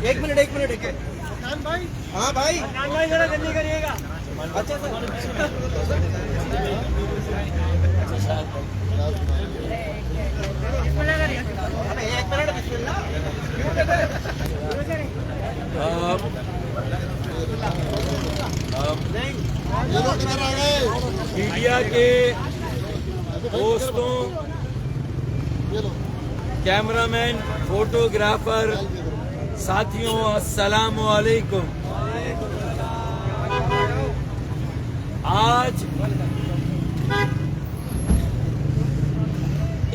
ایک منٹ ہاں بھائی ذرا جلدی کریے گا. اچھا میڈیا کے دوستوں، کیمرہ مین، فوٹوگرافر ساتھیوں، السلام علیکم. آج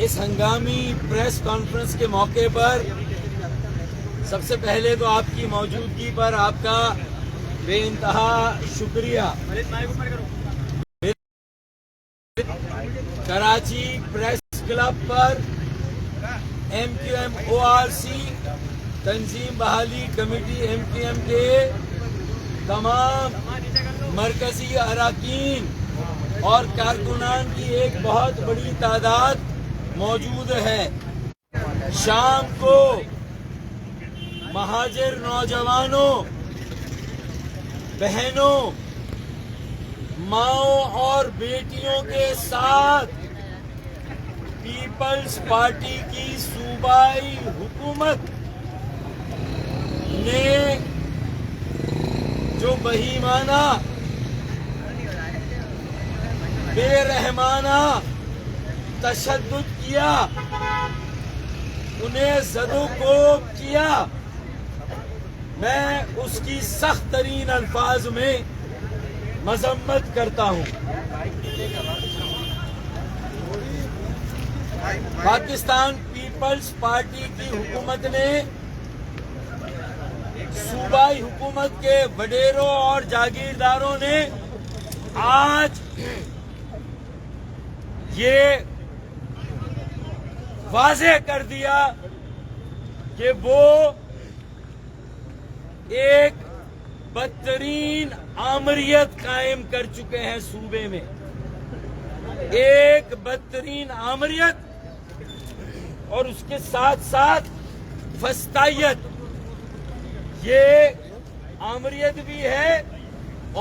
اس ہنگامی پریس کانفرنس کے موقع پر سب سے پہلے تو آپ کی موجودگی پر آپ کا بے انتہا شکریہ. کراچی پریس کلب پر MQM-ORC تنظیم بحالی کمیٹی MQM کے تمام مرکزی اراکین اور کارکنان کی ایک بہت بڑی تعداد موجود ہے. شام کو مہاجر نوجوانوں، بہنوں، ماؤں اور بیٹیوں کے ساتھ پیپلز پارٹی کی صوبائی حکومت نے جو بہیمانہ، بے رحمانہ تشدد کیا، انہیں زد و کوب کیا، میں اس کی سخت ترین الفاظ میں مذمت کرتا ہوں. پاکستان پیپلز پارٹی کی حکومت نے صوبائی حکومت کے وڈیروں اور جاگیرداروں نے آج یہ واضح کر دیا کہ وہ ایک بدترین آمریت قائم کر چکے ہیں صوبے میں. ایک بدترین آمریت اور اس کے ساتھ ساتھ فسطائیت. یہ آمریت بھی ہے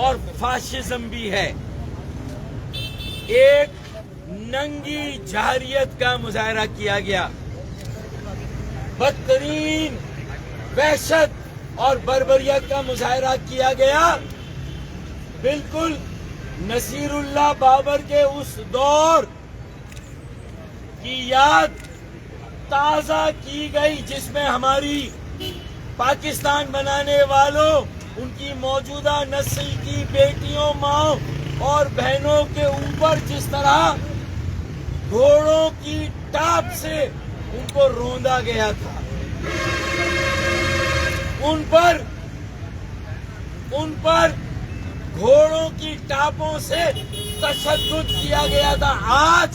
اور فاشزم بھی ہے. ایک ننگی جارحیت کا مظاہرہ کیا گیا، بدترین وحشت اور بربریت کا مظاہرہ کیا گیا. بالکل نصیر اللہ بابر کے اس دور کی یاد تازہ کی گئی جس میں ہماری پاکستان بنانے والوں، ان کی موجودہ نسل کی بیٹیوں، ماں اور بہنوں کے اوپر جس طرح گھوڑوں کی ٹاپ سے ان کو روندا گیا تھا، ان پر گھوڑوں کی ٹاپوں سے تشدد کیا گیا تھا. آج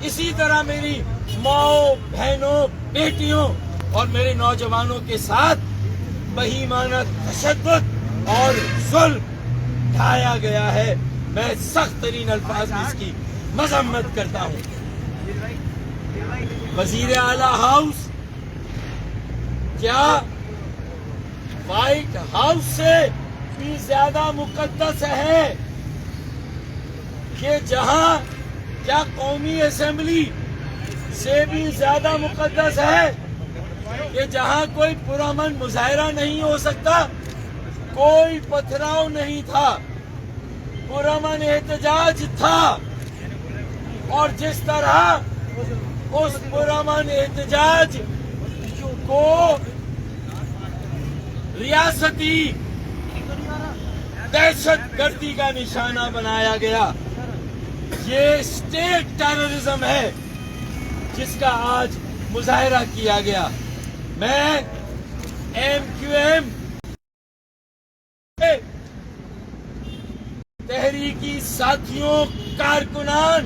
اسی طرح میری ماؤں، بہنوں، بیٹیوں اور میرے نوجوانوں کے ساتھ بہیمانہ تشدد اور ظلم ڈھایا گیا ہے. میں سخت ترین الفاظ میں اس کی مذمت کرتا ہوں. وزیر اعلیٰ ہاؤس کیا وائٹ ہاؤس سے بھی زیادہ مقدس ہے کہ جہاں کیا قومی اسمبلی سے بھی زیادہ مقدس ہے کہ جہاں کوئی پرامن مظاہرہ نہیں ہو سکتا، کوئی پتھراؤ نہیں تھا، پرامن احتجاج تھا. اور جس طرح اس پرامن احتجاج کو ریاستی دہشت گردی کا نشانہ بنایا گیا، یہ اسٹیٹ ٹیررزم ہے جس کا آج مظاہرہ کیا گیا. میں MQM تحریکی ساتھیوں، کارکنان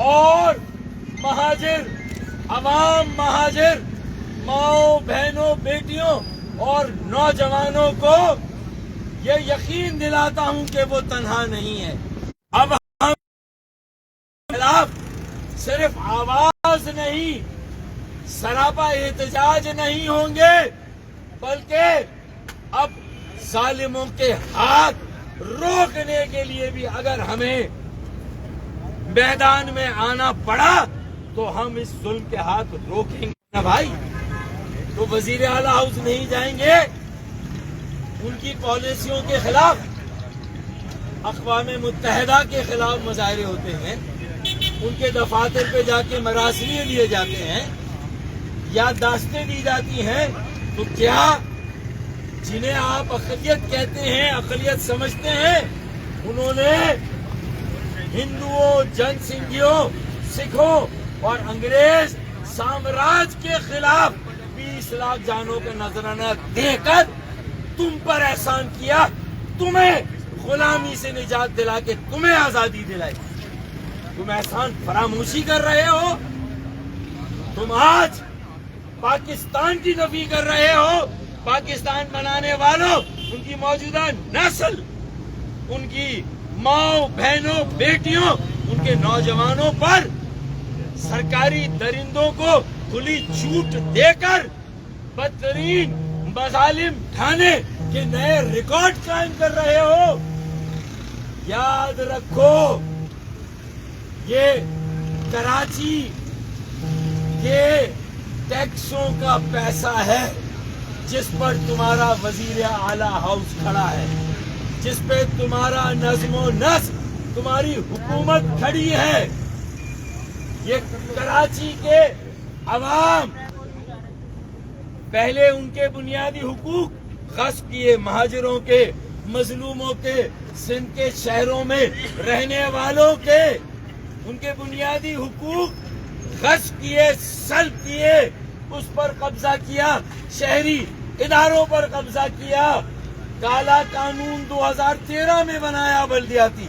اور مہاجر अवाम महाजिर माओ बहनों बेटियों और नौजवानों को ये यकीन दिलाता हूं कि वो तन्हा नहीं है। अब हम खिलाफ सिर्फ आवाज नहीं, सरापा एहतजाज नहीं होंगे, बल्कि अब जालिमों के हाथ रोकने के लिए भी अगर हमें मैदान में आना पड़ा तो हम इस जुल्म के हाथ रोकेंगे ना भाई। तो वजीर आला हाउस नहीं जाएंगे, उनकी पॉलिसियों के खिलाफ, अक़वाम मुत्तहिदा के खिलाफ मुजाहरे होते हैं, उनके दफातर पे जाके मरासिले लिए जाते हैं, याददाश्तें दी जाती हैं, तो क्या जिन्हें आप अक़लियत कहते हैं, अक़लियत समझते हैं, उन्होंने हिंदुओं, जनसिंधियों, सिखों और अंग्रेज साम्राज्य के खिलाफ 20 लाख जानों का नजराना देकर तुम पर एहसान किया, तुम्हें गुलामी से निजात दिला के तुम्हें आजादी दिलाई। तुम एहसान फरामोशी कर रहे हो। तुम आज पाकिस्तान की नफी कर रहे हो। पाकिस्तान बनाने वालों, उनकी मौजूदा नस्ल, उनकी माओ बहनों बेटियों, उनके नौजवानों पर सरकारी दरिंदों को खुली छूट देकर बदतरीन मजालिम ढाने के नए रिकॉर्ड कायम कर रहे हो। याद रखो, ये कराची के टैक्सों का पैसा है जिस पर तुम्हारा वजीर आला हाउस खड़ा है, जिस पे तुम्हारा नज़्मो नस्क, तुम्हारी हुकूमत खड़ी है। ये कराची के अवाम पहले उनके बुनियादी हुकूक गस्ब किए, महाजिरों के, मजलूमों के, सिंध के शहरों में रहने वालों के उनके बुनियादी हुकूक गस्ब किए, सल्ब किए, उस पर कब्जा किया, शहरी इदारों पर कब्जा किया। काला कानून 2013 में बनाया बल्दियाती,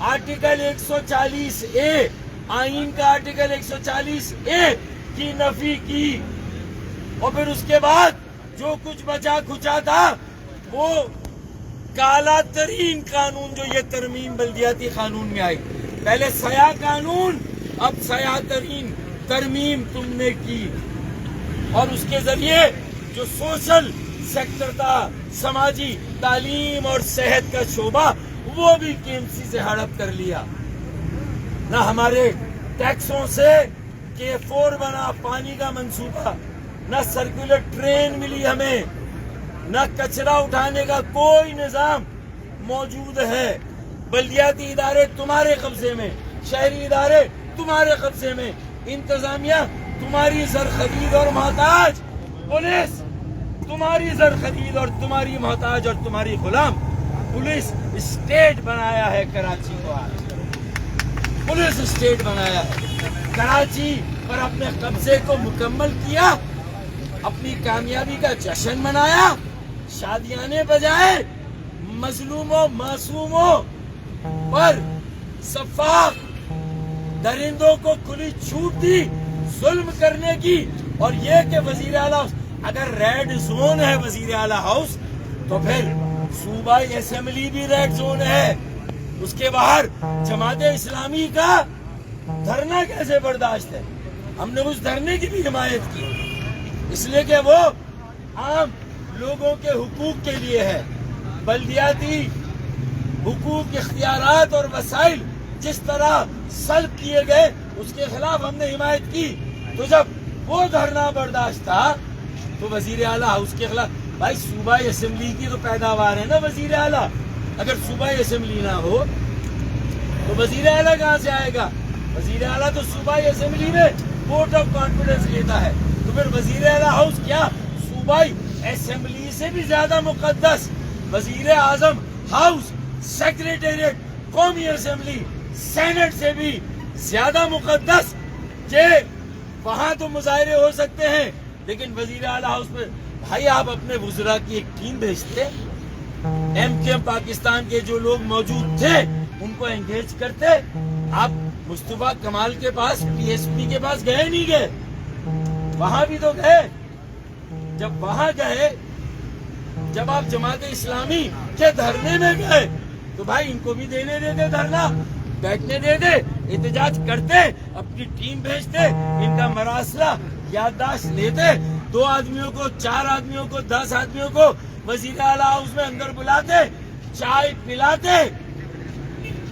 आर्टिकल 140A, आईन का आर्टिकल 140A की नफी की, और फिर उसके बाद जो कुछ बचा खुचा था वो काला तरीन कानून जो ये तरमीम बल्दियाती कानून में आई, पहले सया कानून, अब सया तरीन तरमीम तुमने की, और उसके जरिए जो सोशल सेक्टर था, समाजी, तालीम और सेहत का शोबा, वो भी KMC से हड़प कर लिया। ना हमारे टैक्सों से K4 बना, पानी का मंसूबा, ना सर्कुलर ट्रेन मिली हमें, ना कचरा उठाने का कोई निजाम मौजूद है। बल्दियाती इदारे तुम्हारे कब्जे में, शहरी इदारे तुम्हारे कब्जे में, इंतजामिया तुम्हारी जरखरीद और मोहताज, पुलिस तुम्हारी जरखरीद और तुम्हारी मोहताज और तुम्हारी गुलाम। पुलिस स्टेट बनाया है कराची को, आज पुलिस स्टेट बनाया है कराची पर, अपने कब्जे को मुकम्मल किया, अपनी कामयाबी का जश्न मनाया, शादियाने बजाए, मजलूमों मासूमों पर सफाक दरिंदों को खुली छूट दी जुल्म करने की। और ये कि वजीर आला, अगर रेड जोन है वजीर आला हाउस, तो फिर सूबाई असेंबली भी रेड जोन है। उसके बाहर जमात इस्लामी का धरना कैसे बर्दाश्त है? हमने उस धरने की भी हिमायत की, इसलिए कि वो आम लोगों के हुकूक के लिए है। बल्दियाती हुकूक, इख्तियारात और वसाइल जिस तरह सल्ब किए गए, उसके खिलाफ हमने हिमायत की। तो जब वो धरना बर्दाश्त था तो वजीर आला हाउस के खिलाफ, भाई सूबाई असेंबली की तो पैदावार है ना वजीर आला, अगर सूबाई असेंबली ना हो तो वजीर आला कहाँ से आएगा? वजीर आला तो सूबाई असेंबली में वोट ऑफ कॉन्फिडेंस लेता है, तो फिर वजीर आला हाउस क्या सूबाई असेंबली से भी ज्यादा मुकद्दस? वजीर आजम हाउस, सेक्रेटेरिएट, कौमी असेंबली, सेनेट से भी ज्यादा मुकद्दस? जे वहां तो मुजाहरे हो सकते हैं, लेकिन वजीर आला हाउस में भाई आप अपने वुज़रा की एक टीम भेजते, MKM पाकिस्तान के जो लोग मौजूद थे उनको एंगेज करते। आप मुस्तफा कमाल के पास, PSP के पास गए नहीं गए? وہاں بھی تو گئے. جب وہاں گئے, جب آپ جماعت اسلامی کے دھرنے میں گئے تو بھائی ان کو بھی دینے دیتے دھرنا, بیٹھنے دیتے, احتجاج کرتے, اپنی ٹیم بھیجتے, ان کا مراسلہ یادداشت لیتے, 2 آدمیوں کو, 4 آدمیوں کو, 10 آدمیوں کو وزیر اعلیٰ ہاؤس میں اندر بلاتے, چائے پلاتے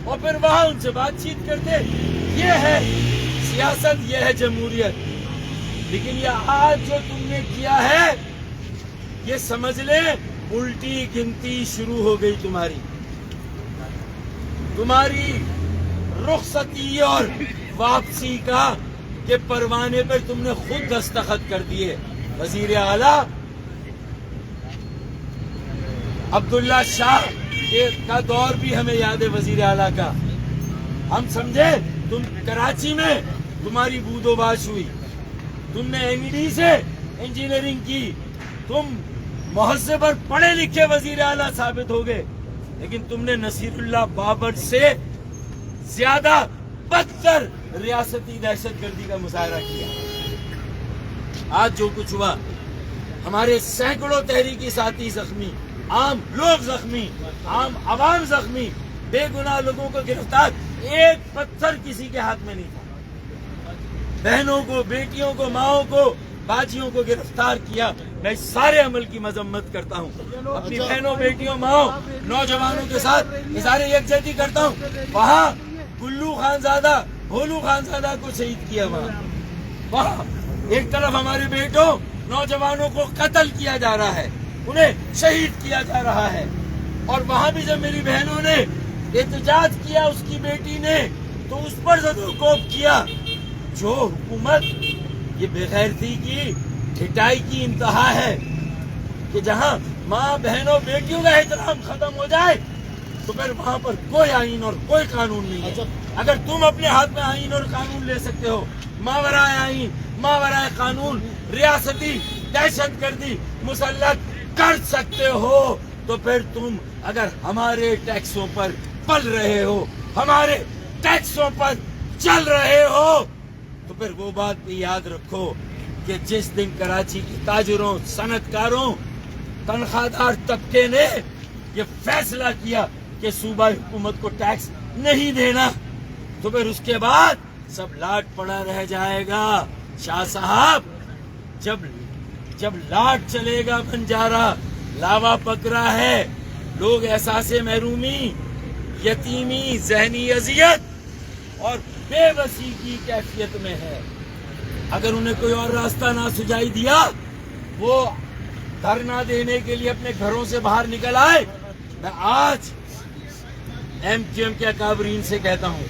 اور پھر وہاں ان سے بات چیت کرتے. یہ ہے سیاست, یہ ہے جمہوریت. لیکن یہ آج جو تم نے کیا ہے, یہ سمجھ لیں الٹی گنتی شروع ہو گئی تمہاری رخصتی اور واپسی کا, کہ پروانے پر تم نے خود دستخط کر دیے. وزیر اعلیٰ عبداللہ شاہ کا دور بھی ہمیں یاد ہے, وزیر اعلیٰ کا. ہم سمجھے تم کراچی میں تمہاری بود و باش ہوئی, تم نے MD سے انجینئرنگ کی, تم مہذب اور پڑھے لکھے وزیر اعلیٰ ثابت ہو گئے, لیکن تم نے نصیر اللہ بابر سے زیادہ بدتر ریاستی دہشت گردی کا مظاہرہ کیا. آج جو کچھ ہوا, ہمارے سینکڑوں تحریکی ساتھی زخمی, عام لوگ زخمی, عام عوام زخمی, بے گناہ لوگوں کو گرفتار, ایک پتھر کسی کے ہاتھ میں نہیں تھا. بہنوں کو, بیٹیوں کو, ماؤں کو, باجیوں کو گرفتار کیا. میں اس سارے عمل کی مذمت کرتا ہوں. اپنی بہنوں, بیٹیوں, ماؤں, نوجوانوں کے ساتھ اظہار یکجہتی کرتا ہوں. وہاں گلو خانزادہ, بھولو خانزادہ کو شہید کیا. وہاں ایک طرف ہمارے بیٹوں, نوجوانوں کو قتل کیا جا رہا ہے, انہیں شہید کیا جا رہا ہے. اور وہاں بھی جب میری بہنوں نے احتجاج کیا, اس کی بیٹی نے, تو اس پر زدوکوب کیا. جو حکومت یہ بے غیرتی کی, ٹھٹائی کی انتہا ہے, کہ جہاں ماں, بہنوں, بیٹیوں کا احترام ختم ہو جائے تو پھر وہاں پر کوئی آئین اور کوئی قانون نہیں ہے. اگر تم اپنے ہاتھ میں آئین اور قانون لے سکتے ہو, ماورائے آئین, ماورائے قانون ریاستی دہشت گردی مسلط کر سکتے ہو, تو پھر تم اگر ہمارے ٹیکسوں پر پل رہے ہو, ہمارے ٹیکسوں پر چل رہے ہو, تو پھر وہ بات بھی یاد رکھو کہ جس دن کراچی کے تاجروں, صنعت کاروں, تنخواہ دار طبقے نے یہ فیصلہ کیا کہ صوبہ حکومت کو ٹیکس نہیں دینا, تو پھر اس کے بعد سب لاٹ پڑا رہ جائے گا. شاہ صاحب, جب لاٹ چلے گا بنجارا, لاوا پک رہا ہے, لوگ احساس محرومی, یتیمی, ذہنی اذیت اور بے بسی کی کیفیت میں ہے. اگر انہیں کوئی اور راستہ نہ سجائی دیا, وہ دھرنا دینے کے لیے اپنے گھروں سے باہر نکل آئے. میں آج MQM کے اکابرین سے کہتا ہوں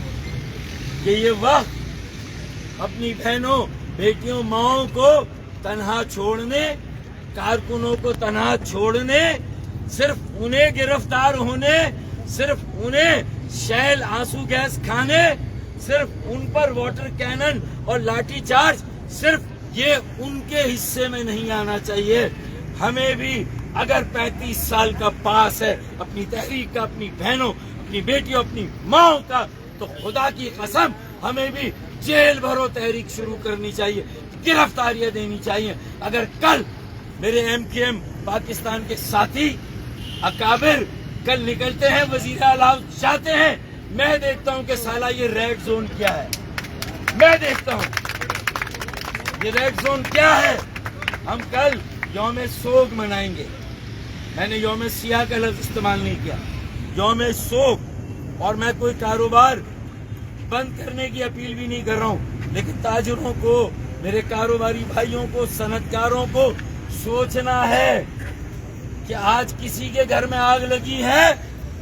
کہ یہ وقت اپنی بہنوں, بیٹیوں, ماؤں کو تنہا چھوڑنے, کارکنوں کو تنہا چھوڑنے, صرف انہیں گرفتار ہونے, صرف انہیں شیل آنسو گیس کھانے, صرف ان پر واٹر کینن اور لاٹھی چارج, صرف یہ ان کے حصے میں نہیں آنا چاہیے. ہمیں بھی اگر 35 سال کا پاس ہے اپنی تحریک کا, اپنی بہنوں, اپنی بیٹیوں, اپنی ماؤں کا, تو خدا کی قسم ہمیں بھی جیل بھرو تحریک شروع کرنی چاہیے, گرفتاریاں دینی چاہیے. اگر کل میرے MQM پاکستان کے ساتھی اکابر کل نکلتے ہیں, وزیر اعلیٰ جاتے ہیں, میں دیکھتا ہوں کہ سالہ یہ ریڈ زون کیا ہے, میں دیکھتا ہوں یہ ریڈ زون کیا ہے. ہم کل یوم سوگ منائیں گے. میں نے یوم سیاہ کا لفظ استعمال نہیں کیا, یوم سوگ. اور میں کوئی کاروبار بند کرنے کی اپیل بھی نہیں کر رہا ہوں, لیکن تاجروں کو, میرے کاروباری بھائیوں کو, صنعت کاروں کو سوچنا ہے کہ آج کسی کے گھر میں آگ لگی ہے,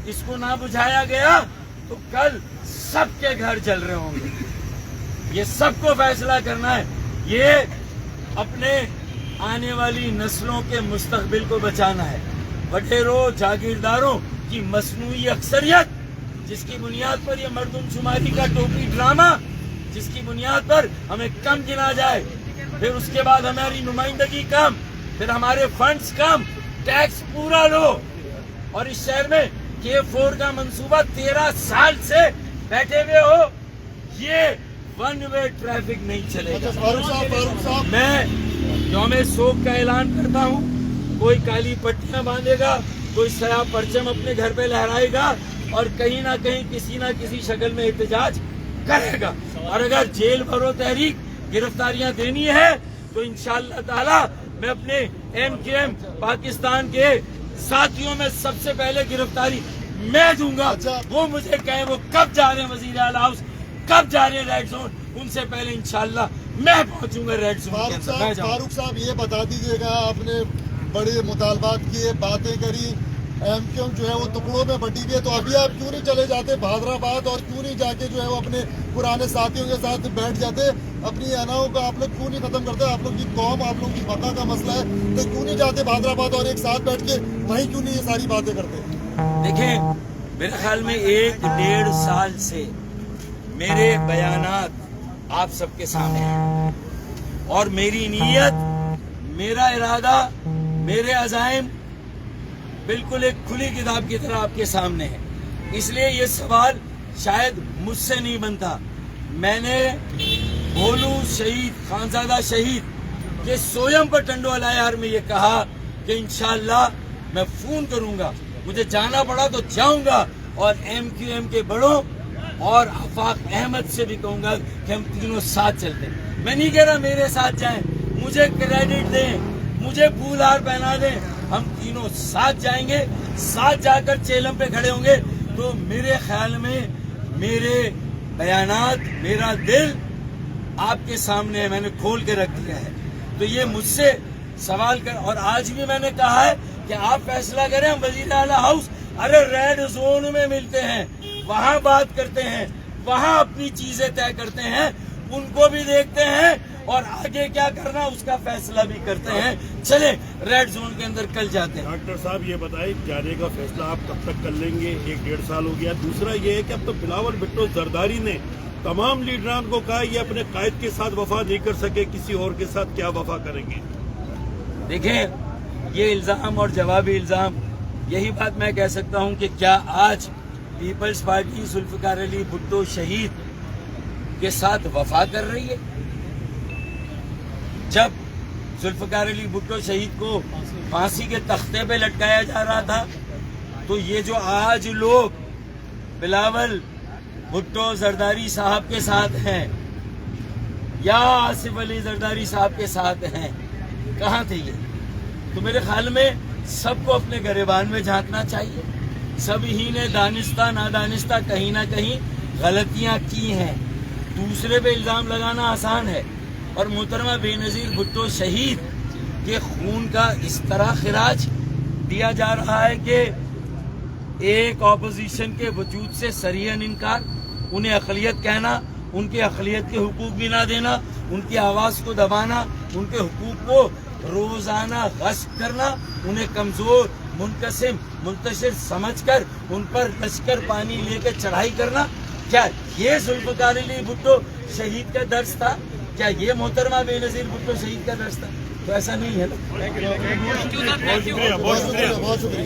اس کو نہ بجھایا گیا تو کل سب کے گھر جل رہے ہوں گے. یہ سب کو فیصلہ کرنا ہے. یہ اپنے آنے والی نسلوں کے مستقبل کو بچانا ہے. وڈیروں, جاگیرداروں کی مصنوعی اکثریت, جس کی بنیاد پر یہ مردم شماری کا ٹوپی ڈرامہ, جس کی بنیاد پر ہمیں کم گنا جائے, پھر اس کے بعد ہماری نمائندگی کم, پھر ہمارے فنڈز کم, ٹیکس پورا لو. اور اس شہر میں K4 کا منصوبہ 13 سال سے بیٹھے ہوئے ہو. یہ वन वे ट्रैफिक नहीं चलेगा। फारूक साहब मैं यौम शोक का ऐलान करता हूँ। कोई काली पट्टियां बांधेगा, कोई सया परचम अपने घर पे लहराएगा और कहीं ना कहीं किसी ना किसी शक्ल में एहतजाज करेगा। और अगर जेल भरो तहरीक गिरफ्तारियां देनी है तो इंशाअल्लाह ताला मैं अपने MQM पाकिस्तान के साथियों में सबसे पहले गिरफ्तारी मैं दूंगा। वो मुझे कहें वो कब जा रहे हैं वजीर आला हाउस, कब जा रहे हैं रेड जोन, उनसे पहले इंशाअल्लाह मैं पहुंचूंगा रेड जोन के अंदर। मैं जाऊंगा। फारूक साहब ये बता दीजिएगा, आपने बड़े मुतालबात किए, बातें करी, MQM जो है वो टुकड़ों में बटी हुई है, तो अभी आप क्यों नहीं चले जाते हैदराबाद और क्यों नहीं जाके जो है वो अपने पुराने साथियों के साथ बैठ जाते, अपनी अनाओं का आप लोग क्यों नहीं खत्म करते? आप लोग की कौम, आप लोग की बका का मसला है, तो क्यों नहीं जाते हैदराबाद और एक साथ बैठ के वहीं क्यों नहीं ये सारी बातें करते? देखें, मेरे ख्याल में 1-1.5 साल से मेरे बयानात आप सबके सामने हैं और मेरी नीयत, मेरा इरादा, मेरे अज़ाइम बिल्कुल एक खुली किताब की तरह आपके सामने है। इसलिए ये सवाल शायद मुझसे नहीं बनता। मैंने भोलू शहीद, खानजादा शहीद के सोयम पर टंडोला यार में ये कहा कि इंशाअल्लाह मैं फोन करूंगा, मुझे जाना पड़ा तो जाऊंगा और MQM के बड़ों और आफाक अहमद से भी कहूंगा कि हम तीनों साथ चलते हैं। मैं नहीं कह रहा मेरे साथ जाएं, मुझे क्रेडिट दें, मुझे फूल हार पहना दें, हम तीनों साथ जाएंगे। साथ जाकर चेलम पे खड़े होंगे तो मेरे ख्याल में मेरे बयानात, मेरा दिल आपके सामने है, मैंने खोल के रख दिया है। तो ये मुझसे सवाल कर, और आज भी मैंने कहा है कि आप फैसला करें, हम वजीर आला हाउस अरे रेड जोन में मिलते हैं, वहां बात करते हैं, वहां अपनी चीजें तय करते हैं, उनको भी देखते हैं और आगे क्या करना उसका फैसला भी करते हैं। चले रेड जोन के अंदर कल जाते हैं। डॉक्टर साहब ये बताइए, जाने का फैसला आप कब तक कर लेंगे? 1-1.5 साल हो गया। दूसरा ये है कि अब तो बिलावल भुट्टो जरदारी ने तमाम लीडरान को कहा ये अपने कायद के साथ वफा नहीं कर सके, किसी और के साथ क्या वफा करेंगे? देखें, ये इल्जाम और जवाबी इल्जाम, यही बात मैं कह सकता हूं कि क्या आज पीपल्स पार्टी जुल्फिकार अली भुट्टो शहीद के साथ वफा कर रही है? जब जुल्फिकार अली भुट्टो शहीद को फांसी के तख्ते पे लटकाया जा रहा था तो ये जो आज लोग बिलावल भुट्टो जरदारी साहब के साथ हैं या आसिफ अली जरदारी साहब के साथ हैं, कहाँ थे ये? तो मेरे ख्याल में सबको अपने गिरबान में झांकना चाहिए। सभी ने दानिस्ता नादानिस्ता कहीं ना कहीं गलतियां की हैं। दूसरे पे इल्जाम लगाना आसान है और मोहतरमा बेनज़ीर भुट्टो शहीद के खून का इस तरह खिराज दिया जा रहा है कि एक ऑपोजिशन के वजूद से सरीहन इनकार, उन्हें अक़लियत कहना, उनके अक़लियत के हुकूक भी ना देना, उनकी आवाज़ को दबाना, उनके हुकूक को रोज़ाना गश्त करना, उन्हें कमज़ोर, मुनकसिम, मुंतशिर समझकर उन पर लश्कर पानी लेकर चढ़ाई करना, क्या ये जुल्फिकार अली भुट्टो शहीद का दर्स था? क्या ये मोहतरमा बेनज़ीर भुट्टो शहीद का दर्स था? तो ऐसा नहीं है ना। बहुत शुक्रिया।